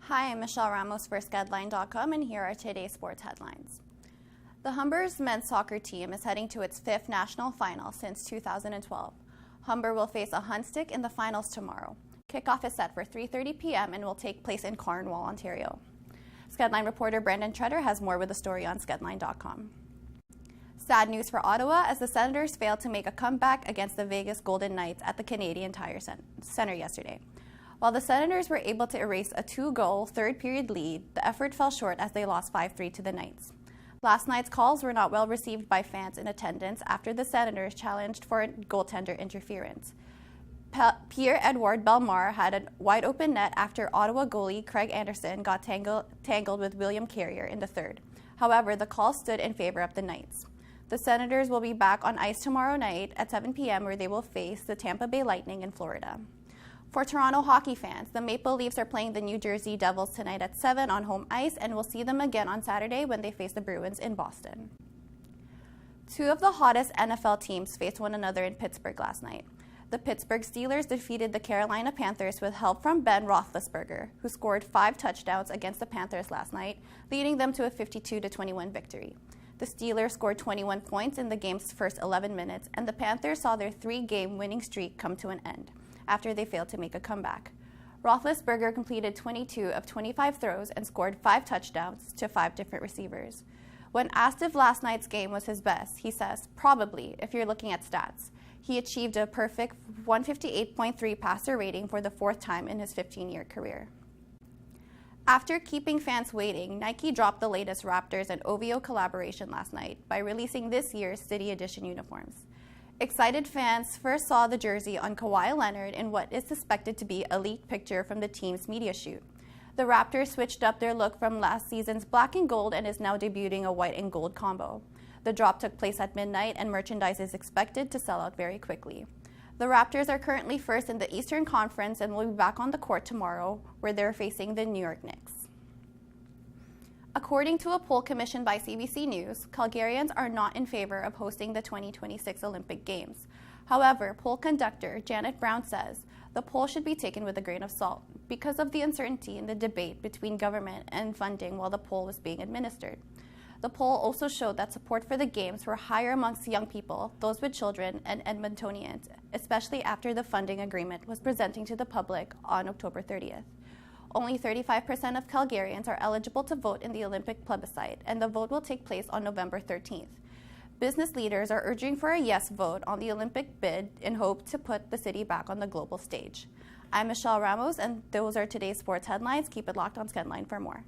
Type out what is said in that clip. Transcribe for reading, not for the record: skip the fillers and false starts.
Hi, I'm Michelle Ramos for Skedline.com, and here are today's sports headlines. The Humber's men's soccer team is heading to its fifth national final since 2012. Humber will face a Hunstick in the finals tomorrow. Kickoff is set for 3:30 p.m. and will take place in Cornwall, Ontario. Skedline reporter Brandon Treader has more with the story on Skedline.com. Sad news for Ottawa as the Senators failed to make a comeback against the Vegas Golden Knights at the Canadian Tire Center yesterday. While the Senators were able to erase a two-goal third-period lead, the effort fell short as they lost 5-3 to the Knights. Last night's calls were not well received by fans in attendance after the Senators challenged for goaltender interference. Pierre-Edouard Bellemare had a wide-open net after Ottawa goalie Craig Anderson got tangled with William Carrier in the third. However, the call stood in favor of the Knights. The Senators will be back on ice tomorrow night at 7 p.m. where they will face the Tampa Bay Lightning in Florida. For Toronto hockey fans, the Maple Leafs are playing the New Jersey Devils tonight at 7 on home ice, and we'll see them again on Saturday when they face the Bruins in Boston. Two of the hottest NFL teams faced one another in Pittsburgh last night. The Pittsburgh Steelers defeated the Carolina Panthers with help from Ben Roethlisberger, who scored 5 touchdowns against the Panthers last night, leading them to a 52-21 victory. The Steelers scored 21 points in the game's first 11 minutes, and the Panthers saw their 3-game winning streak come to an end after they failed to make a comeback. Roethlisberger completed 22 of 25 throws and scored 5 touchdowns to 5 different receivers. When asked if last night's game was his best, he says, probably, if you're looking at stats. He achieved a perfect 158.3 passer rating for the 4th time in his 15-year career. After keeping fans waiting, Nike dropped the latest Raptors and OVO collaboration last night by releasing this year's City Edition uniforms. Excited fans first saw the jersey on Kawhi Leonard in what is suspected to be a leaked picture from the team's media shoot. The Raptors switched up their look from last season's black and gold and is now debuting a white and gold combo. The drop took place at midnight, and merchandise is expected to sell out very quickly. The Raptors are currently first in the Eastern Conference and will be back on the court tomorrow, where they're facing the New York Knicks. According to a poll commissioned by CBC News, Calgarians are not in favor of hosting the 2026 Olympic Games. However, poll conductor Janet Brown says the poll should be taken with a grain of salt because of the uncertainty in the debate between government and funding while the poll was being administered. The poll also showed that support for the Games were higher amongst young people, those with children, and Edmontonians, especially after the funding agreement was presenting to the public on October 30th. Only 35% of Calgarians are eligible to vote in the Olympic plebiscite, and the vote will take place on November 13th. Business leaders are urging for a yes vote on the Olympic bid in hope to put the city back on the global stage. I'm Michelle Ramos, and those are today's sports headlines. Keep it locked on Skedline for more.